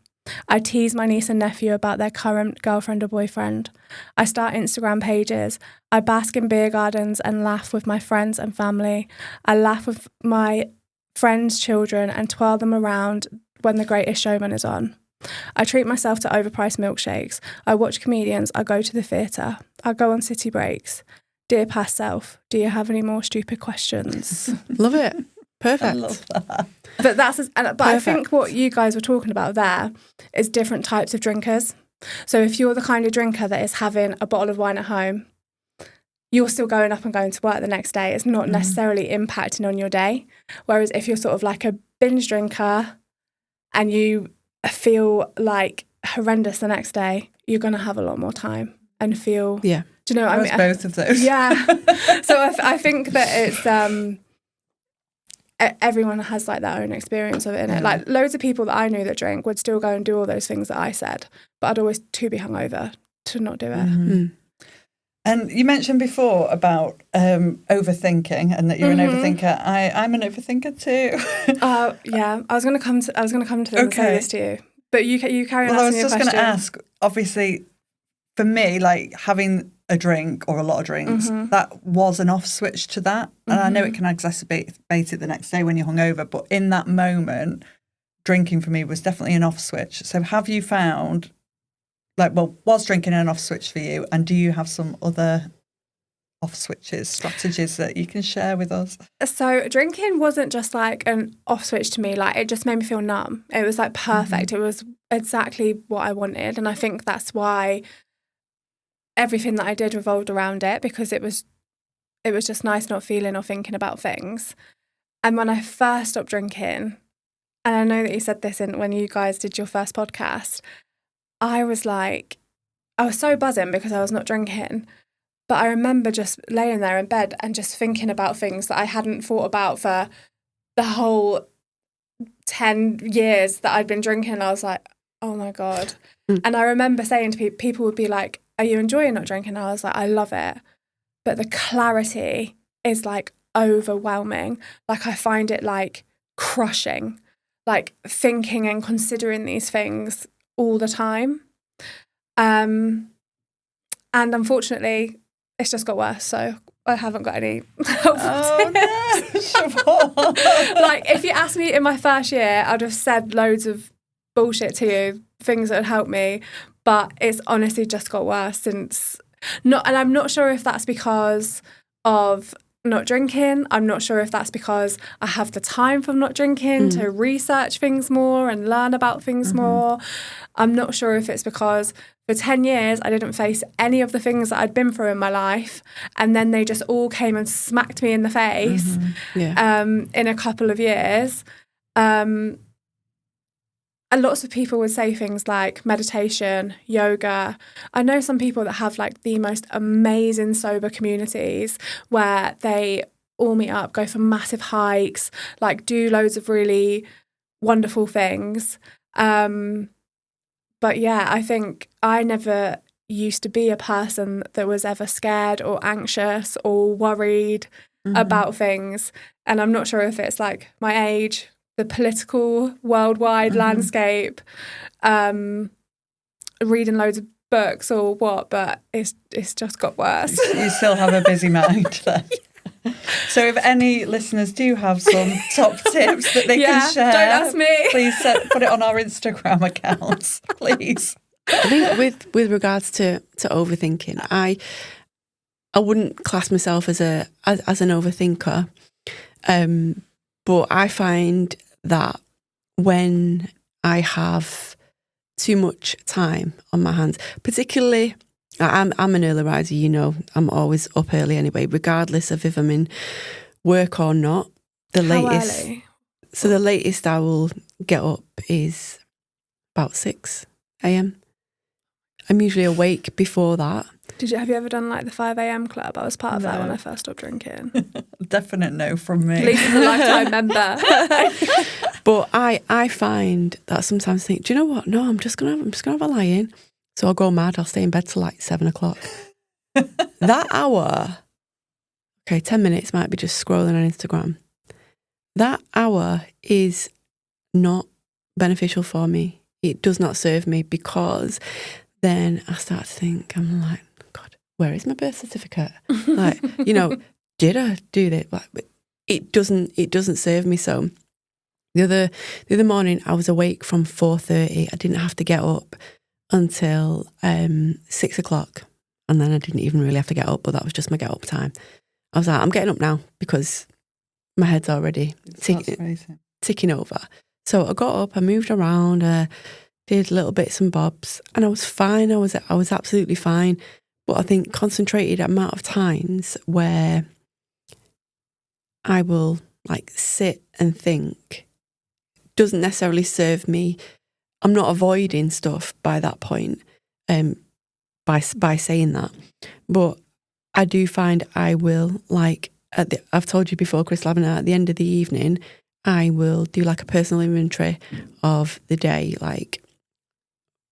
I tease my niece and nephew about their current girlfriend or boyfriend. I start Instagram pages. I bask in beer gardens and laugh with my friends and family. I laugh with my friends' children and twirl them around when The Greatest Showman is on. I treat myself to overpriced milkshakes. I watch comedians. I go to the theatre. I go on city breaks. Dear past self, do you have any more stupid questions? Love it. Perfect. I love that. But I think what you guys were talking about there is different types of drinkers. So if you're the kind of drinker that is having a bottle of wine at home, you're still going up and going to work the next day. It's not necessarily impacting on your day. Whereas if you're sort of like a binge drinker and you feel like horrendous the next day, you're going to have a lot more time and feel... Yeah. Do you know what I mean? Both of those. Yeah. So I think that it's... everyone has like their own experience of it, innit? Like loads of people that I knew that drink would still go and do all those things that I said, but I'd always be hungover. to not do it. Mm-hmm. And you mentioned before about overthinking and that you're an overthinker. I'm an overthinker too. Yeah, I was going to come to them and say this to you, but you carry on. Well, I was asking me a just going to question. ask. Obviously, for me, like having a drink or a lot of drinks, that was an off switch to that. And I know it can exacerbate it the next day when you're hungover, but in that moment, drinking for me was definitely an off switch. So have you found, was drinking an off switch for you? And do you have some other off switches, strategies that you can share with us? So drinking wasn't just like an off switch to me. Like it just made me feel numb. It was like perfect. It was exactly what I wanted. And I think that's why everything that I did revolved around it, because it was just nice not feeling or thinking about things. And when I first stopped drinking, and I know that you said this when you guys did your first podcast, I was so buzzing because I was not drinking. But I remember just laying there in bed and just thinking about things that I hadn't thought about for the whole 10 years that I'd been drinking. I was like, oh my God. And I remember saying to people would be like, are you enjoying not drinking? And I was like, I love it. But the clarity is like overwhelming. Like I find it like crushing, like thinking and considering these things all the time. And unfortunately, it's just got worse. So I haven't got any helpful tips. No. Like if you asked me in my first year, I'd have said loads of bullshit to you, things that would help me. But it's honestly just got worse since. And I'm not sure if that's because of not drinking. I'm not sure if that's because I have the time from not drinking to research things more and learn about things more. I'm not sure if it's because for 10 years I didn't face any of the things that I'd been through in my life, and then they just all came and smacked me in the face in a couple of years. And lots of people would say things like meditation, yoga. I know some people that have like the most amazing sober communities where they all meet up, go for massive hikes, like do loads of really wonderful things. But yeah, I think I never used to be a person that was ever scared or anxious or worried about things. And I'm not sure if it's like my age, the political worldwide landscape, reading loads of books or what, but it's just got worse. You still have a busy mind then. So if any listeners do have some top tips that they can share, don't ask me. Please put it on our Instagram accounts, please. I think with regards to overthinking, I wouldn't class myself as an overthinker, but I find that when I have too much time on my hands, particularly, I'm an early riser, you know, I'm always up early anyway, regardless of if I'm in work or not. The latest I will get up is about 6 a.m. I'm usually awake before that. Have you ever done like the 5 a.m. club? I was part of that when I first stopped drinking. Definite no from me. At least as a lifetime member. But I find that sometimes I think, do you know what? No, I'm just gonna have a lie in. So I'll go mad. I'll stay in bed till like 7 o'clock. That hour, 10 minutes might be just scrolling on Instagram. That hour is not beneficial for me. It does not serve me, because then I start to think, I'm like, God, where is my birth certificate? Like, you know, did I do that? Like, it doesn't serve me. So the other morning I was awake from 4:30. I didn't have to get up until 6 o'clock, and then I didn't even really have to get up, but that was just my get up time. I was like, I'm getting up now because my head's already ticking over. So I got up, I moved around, did little bits and bobs, and I was fine. I was absolutely fine. But I think concentrated amount of times where I will like sit and think doesn't necessarily serve me. I'm not avoiding stuff by that point, by saying that. But I do find I will, like, I've told you before, Christal, at the end of the evening, I will do like a personal inventory of the day, like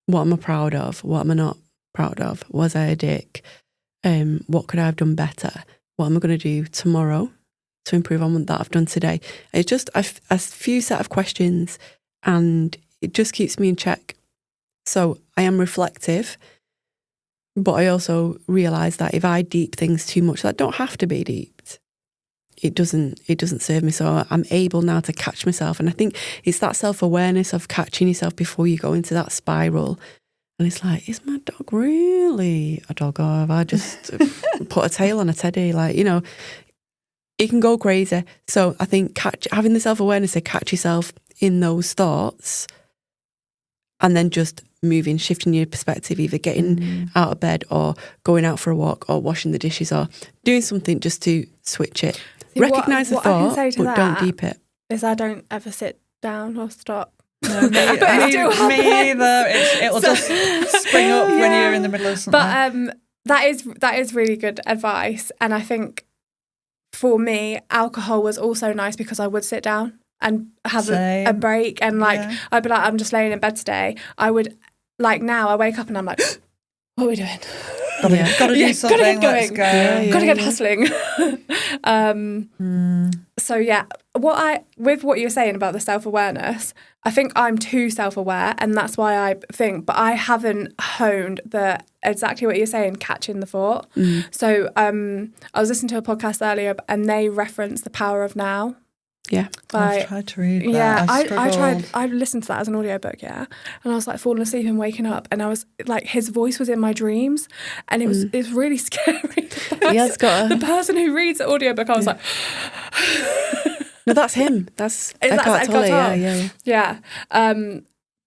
what am I proud of, what am I not proud of? Was I a dick? What could I have done better? What am I going to do tomorrow to improve on that I've done today? It's just a few set of questions, and it just keeps me in check. So I am reflective, but I also realise that if I deep things too much that don't have to be deeped, it doesn't serve me. So I'm able now to catch myself. And I think it's that self-awareness of catching yourself before you go into that spiral. And it's like, is my dog really a dog, or have I just put a tail on a teddy? Like, you know, it can go crazy. So I think having the self-awareness to catch yourself in those thoughts, and then just moving, shifting your perspective, either getting out of bed or going out for a walk or washing the dishes or doing something just to switch it. Recognise the thought, but don't deep it. Is I don't ever sit down or stop. No, me either. It'll just spring up when you're in the middle of something. But that is really good advice. And I think for me, alcohol was also nice because I would sit down and have a break. And I'd be like, I'm just laying in bed today. I would, like, now I wake up and I'm like, what are we doing? Gotta do something. Gotta get going. Let's go. Gotta get hustling. So yeah, with what you're saying about the self-awareness, I think I'm too self-aware, and that's why I think, but I haven't honed exactly what you're saying, catching the thought. So I was listening to a podcast earlier, and they referenced The Power of Now. Yeah, I've tried to read that. Yeah, I tried. I listened to that as an audiobook, and I was like falling asleep and waking up, and I was like, his voice was in my dreams, and it's really scary. The person who reads the audiobook, I was like, no, that's him. That's Eckhart Tolle. Yeah.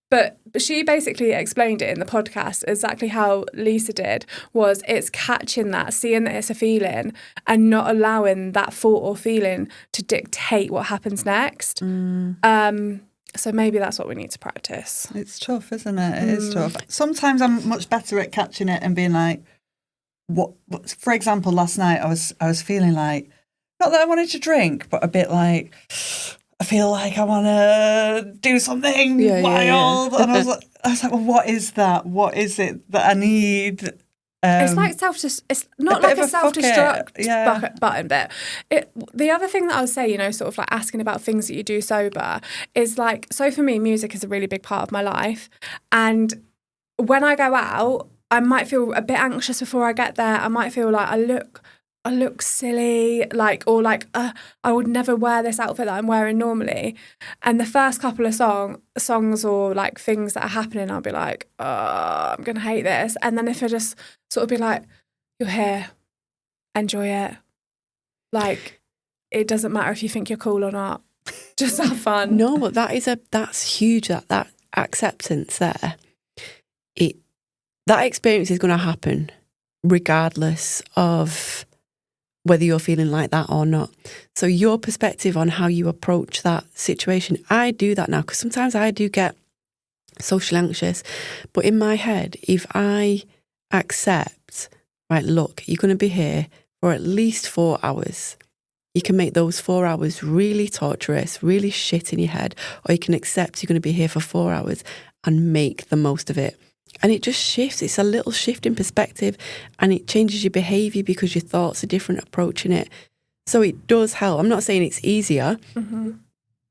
But she basically explained it in the podcast exactly how Lisa did, was it's catching that, seeing that it's a feeling and not allowing that thought or feeling to dictate what happens next. So maybe that's what we need to practice. It's tough, isn't it? It is tough. Sometimes I'm much better at catching it and being like, what for example, last night I was feeling like, not that I wanted to drink, but a bit like, I feel like I want to do something wild. And I was like, well, what is that? What is it that I need? It's like it's not like a self-destruct button, but the other thing that I would say, you know, sort of like asking about things that you do sober is like, so for me, music is a really big part of my life. And when I go out, I might feel a bit anxious before I get there. I might feel like I look silly, like, or like I would never wear this outfit that I'm wearing normally. And the first couple of songs or like things that are happening, I'll be like, I'm gonna hate this. And then if I just sort of be like, you're here, enjoy it. Like, it doesn't matter if you think you're cool or not. Just have fun. No, but that's huge. That acceptance there. That experience is going to happen regardless of whether you're feeling like that or not. So your perspective on how you approach that situation, I do that now because sometimes I do get socially anxious. But in my head, if I accept, right, look, you're going to be here for at least 4 hours. You can make those 4 hours really torturous, really shit in your head, or you can accept you're going to be here for 4 hours and make the most of it. And it just shifts. It's a little shift in perspective, and it changes your behaviour because your thoughts are different approaching it. So it does help. I'm not saying it's easier,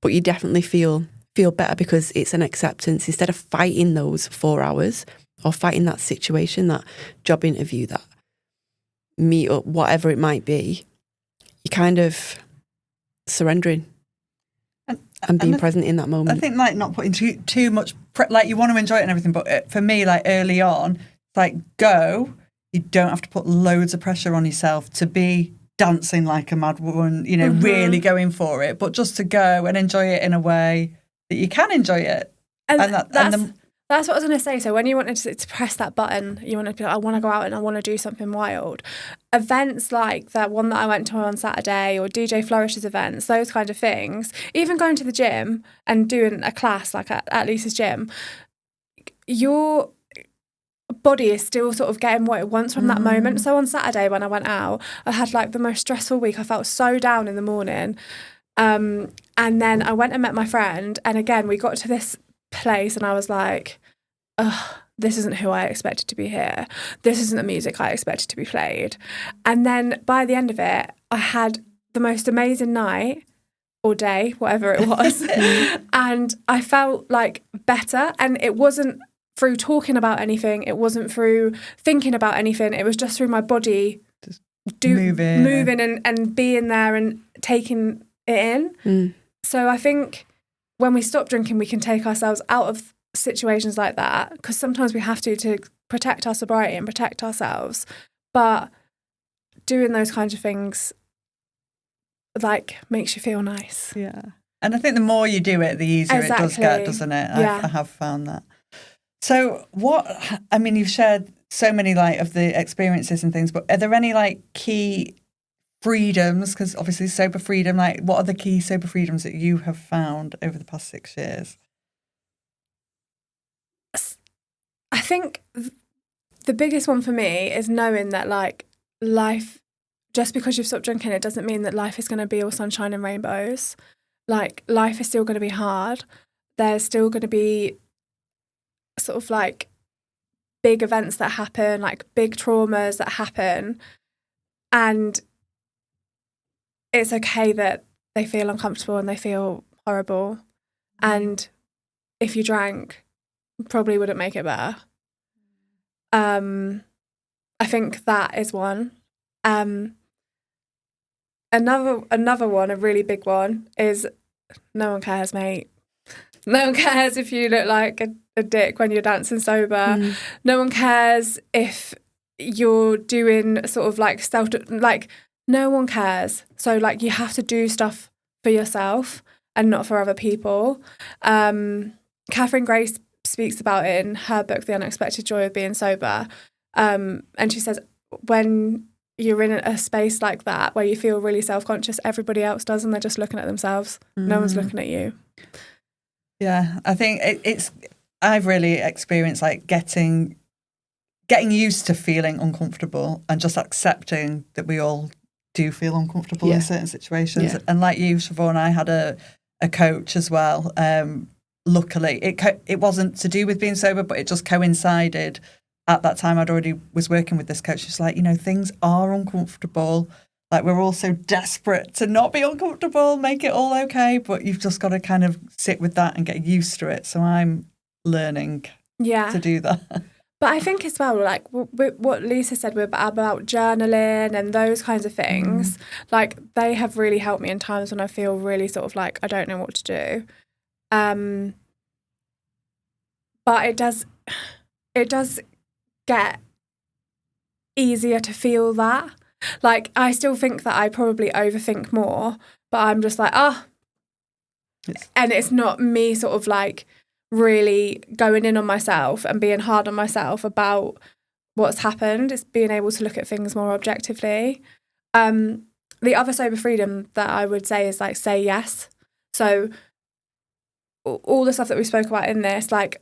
but you definitely feel better because it's an acceptance. Instead of fighting those 4 hours or fighting that situation, that job interview, that meet up, whatever it might be, you're kind of surrendering and being present in that moment. I think like not putting too much, like you want to enjoy it and everything, but for me, like early on, like go, you don't have to put loads of pressure on yourself to be dancing like a mad woman, you know, really going for it, but just to go and enjoy it in a way that you can enjoy it. That's what I was going to say. So when you wanted to press that button, you want to be like, I want to go out and I want to do something wild. Events like that one that I went to on Saturday, or DJ Flourish's events, those kind of things, even going to the gym and doing a class like at Lisa's gym, your body is still sort of getting what it wants from that moment. So on Saturday when I went out, I had like the most stressful week. I felt so down in the morning. And then I went and met my friend. And again, we got to this place and I was like, ugh, this isn't who I expected to be here. This isn't the music I expected to be played. And then by the end of it, I had the most amazing night or day, whatever it was. And I felt like better. And it wasn't through talking about anything. It wasn't through thinking about anything. It was just through my body just moving and being there and taking it in. So I think when we stop drinking, we can take ourselves out of situations like that, because sometimes we have to protect our sobriety and protect ourselves. But doing those kinds of things like makes you feel nice. Yeah. And I think the more you do it, the easier it does get, doesn't it? Yeah. I have found that. So you've shared so many like of the experiences and things, but are there any like key freedoms? Because obviously sober freedom, like what are the key sober freedoms that you have found over the past 6 years? I think the biggest one for me is knowing that like life, just because you've stopped drinking, it doesn't mean that life is going to be all sunshine and rainbows. Like life is still going to be hard. There's still going to be sort of like big events that happen, like big traumas that happen. And it's okay that they feel uncomfortable and they feel horrible. And if you drank, probably wouldn't make it better. I think that is one. Another one, a really big one, is no one cares, mate. No one cares if you look like a dick when you're dancing sober. No one cares if you're doing sort of like no one cares. So like you have to do stuff for yourself and not for other people. Catherine Grace speaks about it in her book, The Unexpected Joy of Being Sober. And she says, when you're in a space like that where you feel really self-conscious, everybody else does, and they're just looking at themselves. No one's looking at you. Yeah, I think I've really experienced like getting used to feeling uncomfortable and just accepting that we all do feel uncomfortable in certain situations. Yeah. And like you, Siobhan, I had a coach as well. Luckily, it wasn't to do with being sober, but it just coincided. At that time, I'd already was working with this coach. She's like, things are uncomfortable. Like, we're all so desperate to not be uncomfortable, make it all okay. But you've just got to kind of sit with that and get used to it. So I'm learning to do that. But I think as well, like what Lisa said about journaling and those kinds of things, like they have really helped me in times when I feel really sort of like I don't know what to do. But it does get easier to feel that. Like I still think that I probably overthink more, but I'm just like, and it's not me sort of like really going in on myself and being hard on myself about what's happened. It's being able to look at things more objectively. The other sober freedom that I would say is like say yes. So all the stuff that we spoke about in this, like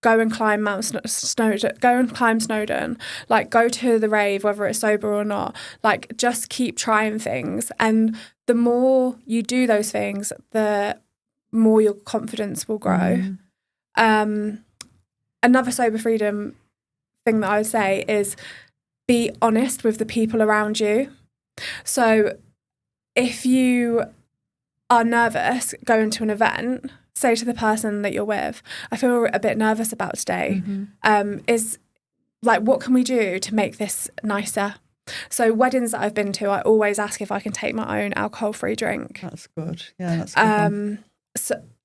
go and climb Snowdon, like go to the rave, whether it's sober or not, like just keep trying things. And the more you do those things, the more your confidence will grow. Another sober freedom thing that I would say is be honest with the people around you. So if you are nervous going to an event, say to the person that you're with, I feel a bit nervous about today. Is like, what can we do to make this nicer? So weddings that I've been to, I always ask if I can take my own alcohol-free drink. That's good. Yeah, that's good.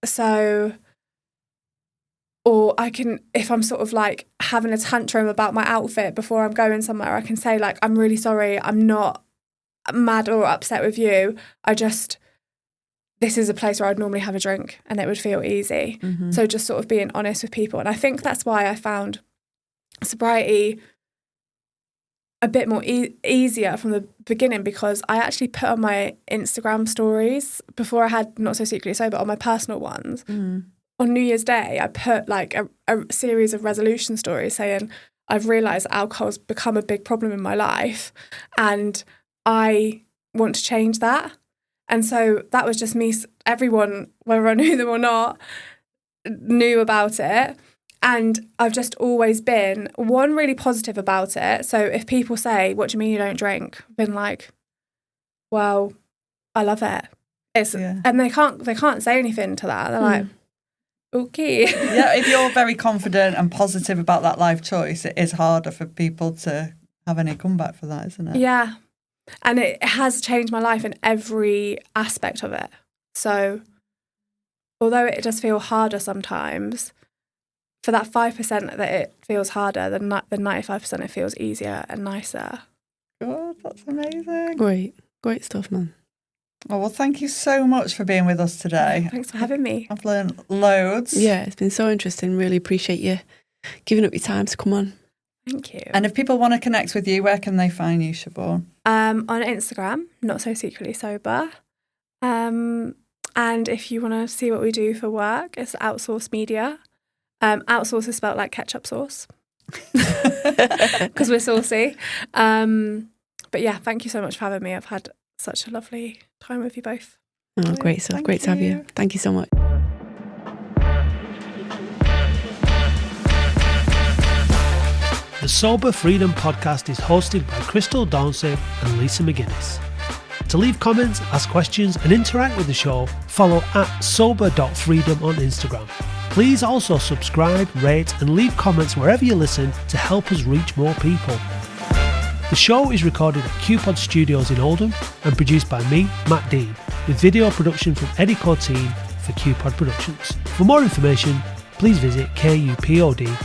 So, or I can, if I'm sort of like having a tantrum about my outfit before I'm going somewhere, I can say like, I'm really sorry, I'm not mad or upset with you. This is a place where I'd normally have a drink and it would feel easy. So just sort of being honest with people. And I think that's why I found sobriety a bit more easier from the beginning, because I actually put on my Instagram stories before I had Not So Secretly Sober, on my personal ones. On New Year's Day, I put like a series of resolution stories saying, I've realised alcohol's become a big problem in my life and I want to change that. And so that was just me. Everyone, whether I knew them or not, knew about it. And I've just always been, one, really positive about it. So if people say, what do you mean you don't drink? I've been like, well, I love it. And they can't say anything to that. They're like, okay. Yeah, if you're very confident and positive about that life choice, it is harder for people to have any comeback for that, isn't it? Yeah. And it has changed my life in every aspect of it. So although it does feel harder sometimes, for that 5% that it feels harder, the 95% it feels easier and nicer. God, that's amazing. Great stuff, man. Oh, well, thank you so much for being with us today. Thanks for having me. I've learned loads. Yeah, it's been so interesting. Really appreciate you giving up your time to come on. Thank you. And if people want to connect with you, where can they find you, Siobhan? On Instagram, Not So Secretly Sober. And if you want to see what we do for work, it's Outsource Media. Outsource is spelled like ketchup sauce because we're saucy. But yeah, thank you so much for having me. I've had such a lovely time with you both. Oh, great stuff. Great to have you. Thank you so much. The Sober Freedom podcast is hosted by Christal, Dauncey and Lisa McGinnis. To leave comments, ask questions and interact with the show, follow @sober.freedom on Instagram. Please also subscribe, rate and leave comments wherever you listen to help us reach more people. The show is recorded at KUPOD Studios in Oldham and produced by me, Matt Dean, with video production from Eddie Corteen for KUPOD Productions. For more information, please visit kupod.co.uk.